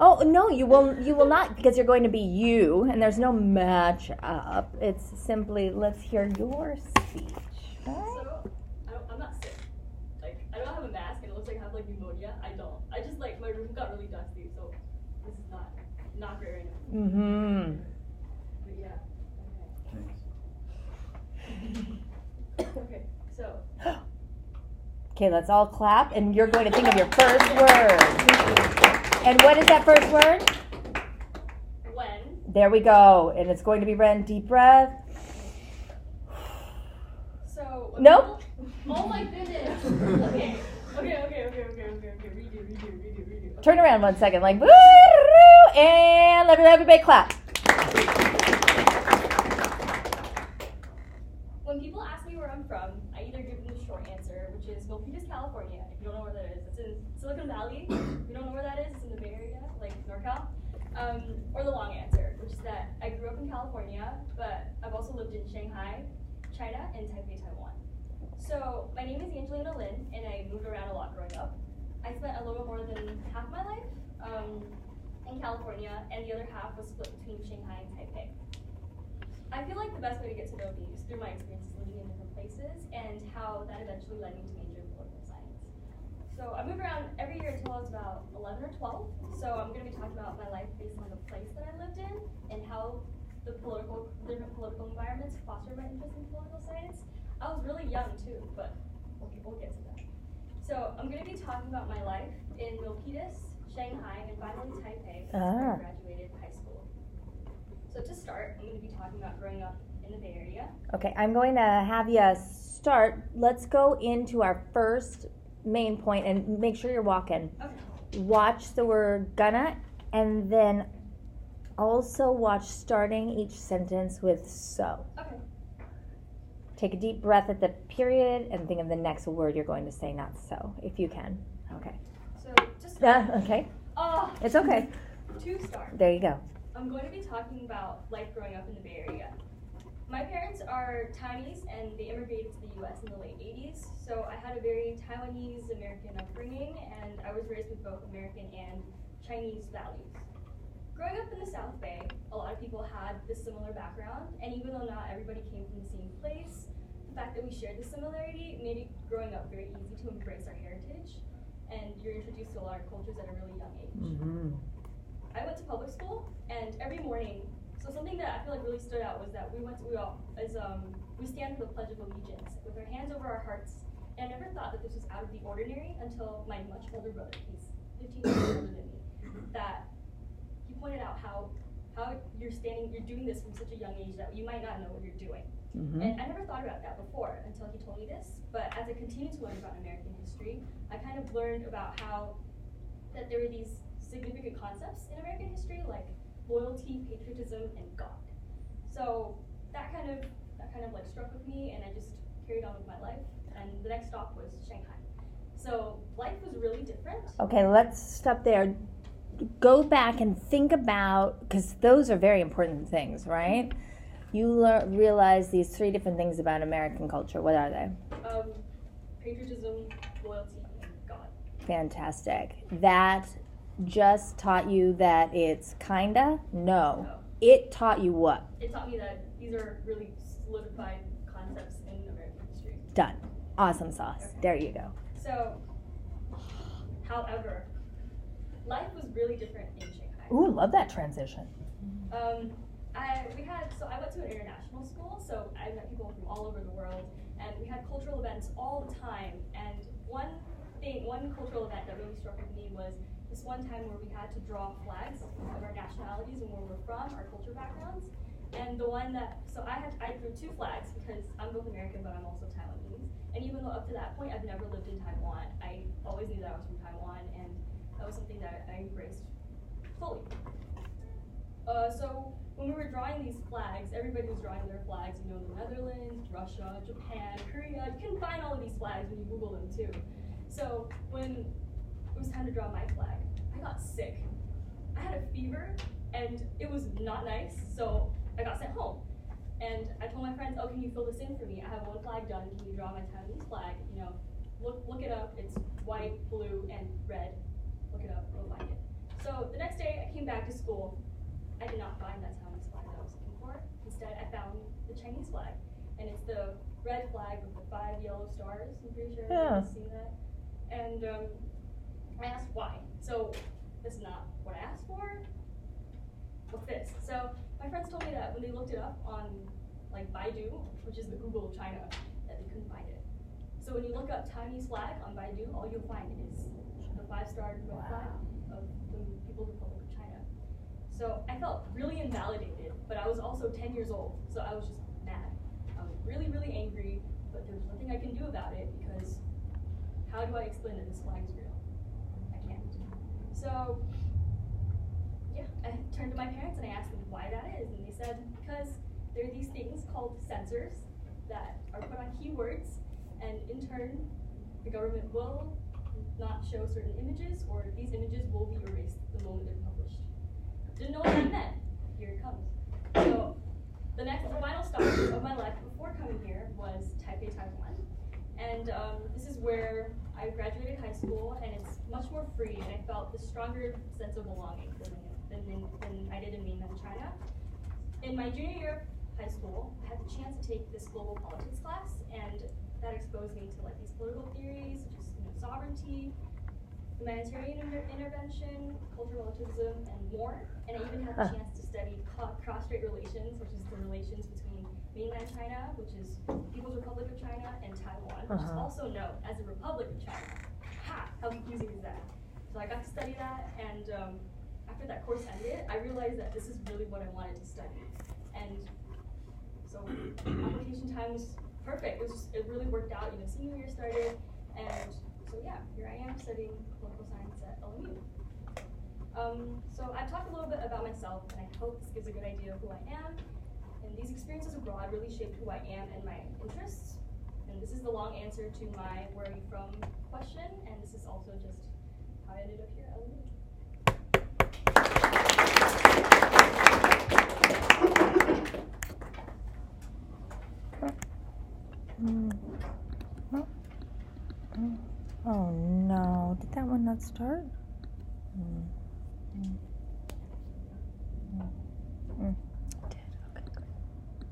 Oh, no, you will not, because you're going to be you, and there's no match up. It's simply, let's hear your speech. Right? So, I'm not sick. Like, I don't have a mask, and it looks like I have, like, pneumonia. I don't. I just, like, my room got really dusty, so this is not great right now. Mm-hmm. But yeah. Okay, so. Okay, let's all clap, and you're going to think of your first word. And what is that first word? When. There we go. And it's going to be Ren. Deep breath. So. Nope. Oh my goodness. Okay. Redo. Okay. Turn around 1 second, like, woo, and let everybody clap. When people ask me where I'm from, I either give them the short answer, which is Milpitas, California. If you don't know where that is, it's in Silicon Valley. If you don't know where that is, it's in the Bay Area, like NorCal. Or the long answer, which is that I grew up in California, but I've also lived in Shanghai, China, and Taipei, Taiwan. So my name is Angelina Lin, and I moved around a lot growing up. I spent a little more than half my life in California, and the other half was split between Shanghai and Taipei. I feel like the best way to get to know me is through my experiences living in different places and how that eventually led me to major in political science. So I moved around every year until I was about 11 or 12. So I'm going to be talking about my life based on the place that I lived in and how the different political environments fostered my interest in political science. I was really young too, but we'll get to that. So I'm going to be talking about my life in Milpitas, Shanghai, and finally Taipei after I graduated high school. So to start, I'm going to be talking about growing up in the Bay Area. Okay, I'm going to have you start. Let's go into our first main point and make sure you're walking. Okay. Watch the word gonna, and then also watch starting each sentence with so. Okay. Take a deep breath at the period and think of the next word you're going to say, not so, if you can. Okay. So just Okay. Oh, It's okay. To start. There you go. I'm going to be talking about life growing up in the Bay Area. My parents are Taiwanese and they immigrated to the US in the late 80s, so I had a very Taiwanese American upbringing and I was raised with both American and Chinese values. Growing up in the South Bay, a lot of people had this similar background, and even though not everybody came from the same place, the fact that we shared this similarity made it growing up very easy to embrace our heritage, and you're introduced to a lot of cultures at a really young age. Mm-hmm. I went to public school, and every morning, so something that I feel like really stood out was that we stand for the Pledge of Allegiance with our hands over our hearts, and I never thought that this was out of the ordinary until my much older brother, he's 15 years older than me, that he pointed out how you're doing this from such a young age that you might not know what you're doing. Mm-hmm. And I never thought about that before until he told me this, but as I continued to learn about American history, I kind of learned about how that there were these significant concepts in American history like loyalty, patriotism, and God. So that kind of like struck with me, and I just carried on with my life. And the next stop was Shanghai. So life was really different. Okay, let's stop there. Go back and think about, because those are very important things, right? You realize these three different things about American culture. What are they? Patriotism, loyalty, and God. Fantastic. That just taught you that it's kinda? No. It taught you what? It taught me that these are really solidified concepts in American history. Done. Awesome sauce. Okay. There you go. So, however, life was really different in Shanghai. Ooh, love that transition. I went to an international school, so I met people from all over the world, and we had cultural events all the time. And one cultural event that really struck with me was this one time where we had to draw flags of our nationalities and where we're from, our culture backgrounds. And I drew two flags because I'm both American, but I'm also Taiwanese. And even though up to that point I've never lived in Taiwan, I always knew that I was from Taiwan, and that was something that I embraced fully. So when we were drawing these flags, everybody was drawing their flags, the Netherlands, Russia, Japan, Korea. You can find all of these flags when you Google them too. So when it was time to draw my flag, I got sick. I had a fever, and it was not nice, so I got sent home. And I told my friends, can you fill this in for me? I have one flag done, can you draw my Taiwanese flag? Look it up, it's white, blue, and red. Look it up, go find it. So the next day, back to school, I did not find that Taiwanese flag that I was looking for. Instead, I found the Chinese flag, and it's the red flag with the 5 yellow stars. I'm pretty sure you've seen that. And I asked why. So this is not what I asked for. What's this? So my friends told me that when they looked it up on like Baidu, which is the Google of China, that they couldn't find it. So when you look up Chinese flag on Baidu, all you'll find is the 5-star red flag of the People's Republic of China. So I felt really invalidated, but I was also 10 years old, so I was just mad. I was really, really angry, but there was nothing I can do about it because how do I explain that this flag is real? I can't. So yeah, I turned to my parents and I asked them why that is, and they said because there are these things called censors that are put on keywords, and in turn, the government will not show certain images, or these images will be erased the moment they're published. Didn't know what that meant. Here it comes. So the final stop of my life before coming here was Taipei, Taiwan. And this is where I graduated high school, and it's much more free, and I felt the stronger sense of belonging than I did in mainland China. In my junior year of high school, I had the chance to take this global politics class, and that exposed me to like these political theories, such as sovereignty, humanitarian intervention, cultural relativism, and more. And I even had the chance to study cross-strait relations, which is the relations between mainland China, which is People's Republic of China, and Taiwan, which is also known as the Republic of China. Ha! How confusing is that? So I got to study that, and after that course ended, I realized that this is really what I wanted to study. And so application time was perfect. It really worked out. Senior year started, and so yeah, here I am studying political science at LMU. So I've talked a little bit about myself, and I hope this gives a good idea of who I am. And these experiences abroad really shaped who I am and my interests. And this is the long answer to my "Where are you from?" question, and this is also just how I ended up here at LMU. Oh no, did that one not start?